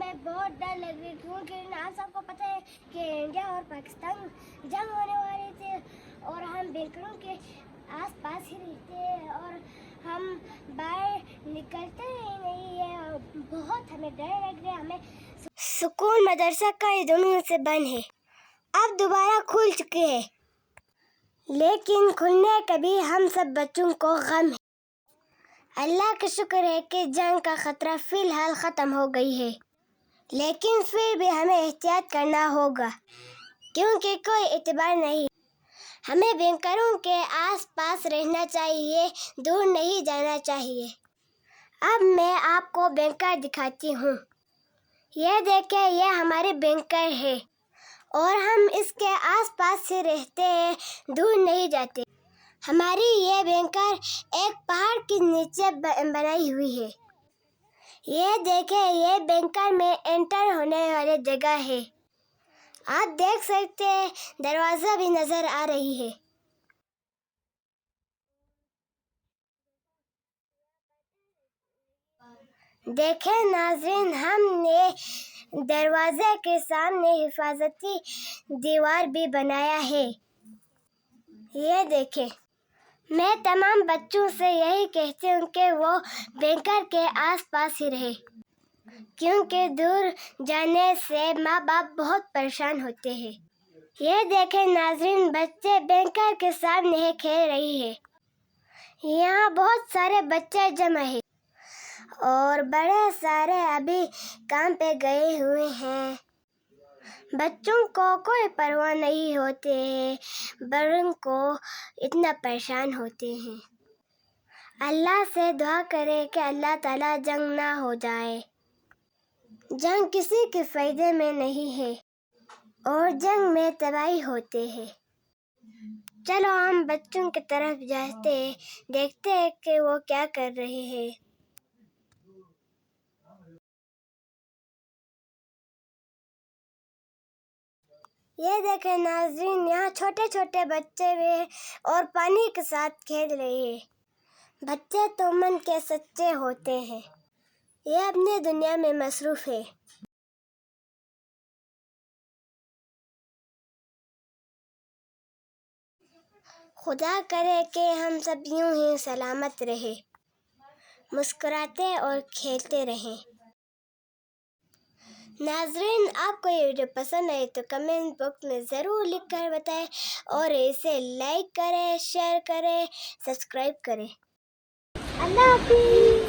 हमें बहुत डर लग रही क्योंकि आप सबको पता है कि इंडिया और पाकिस्तान जंग होने वाली थी और हम बैंकरों के आस पास ही रहते हैं और हम बाहर निकलते ही नहीं है और बहुत हमें डर लग रहा है। हमें स्कूल मदरसा कई दिनों से बंद है, अब दोबारा खुल चुके हैं, लेकिन खुलने का भी हम सब बच्चों को गम है। अल्लाह का शुक्र है कि जंग का खतरा फिलहाल ख़त्म हो गई है, लेकिन फिर भी हमें एहतियात करना होगा क्योंकि कोई एतबार नहीं। हमें बैंकरों के आस पास रहना चाहिए, दूर नहीं जाना चाहिए। अब मैं आपको बैंकर दिखाती हूँ। ये देखें, ये हमारे बैंकर है और हम इसके आस पास से रहते हैं, दूर नहीं जाते। हमारी ये बैंकर एक पहाड़ के नीचे बनाई हुई है। ये देखें, ये बैंकर में एंटर होने वाली जगह है। आप देख सकते हैं, दरवाज़ा भी नज़र आ रही है। देखें नाज़रीन, हमने दरवाजे के सामने हिफाजती दीवार भी बनाया है। ये देखें, मैं तमाम बच्चों से यही कहती हूँ कि वो बैंकर के आसपास ही रहे क्योंकि दूर जाने से माँ बाप बहुत परेशान होते हैं। ये देखें नाज़रीन, बच्चे बैंकर के सामने खेल रही है। यहाँ बहुत सारे बच्चे जमा है और बड़े सारे अभी काम पे गए हुए हैं। बच्चों को कोई परवाह नहीं होते हैं, बड़ों को इतना परेशान होते हैं। अल्लाह से दुआ करें कि अल्लाह ताला जंग ना हो जाए। जंग किसी के फ़ायदे में नहीं है और जंग में तबाही होते हैं। चलो हम बच्चों की तरफ जाते हैं, देखते हैं कि वो क्या कर रहे हैं। ये देखें नाज़रीन, यहाँ छोटे छोटे बच्चे भी और पानी के साथ खेल रहे हैं। बच्चे तो मन के सच्चे होते हैं, ये अपनी दुनिया में मसरूफ़ है। खुदा करे कि हम सब यूं ही सलामत रहे, मुस्कुराते और खेलते रहें। नाज़रीन, आपको ये वीडियो पसंद आए तो कमेंट बॉक्स में ज़रूर लिख कर बताएं और इसे लाइक करें, शेयर करें, सब्सक्राइब करें। अल्लाह हाफ़िज़।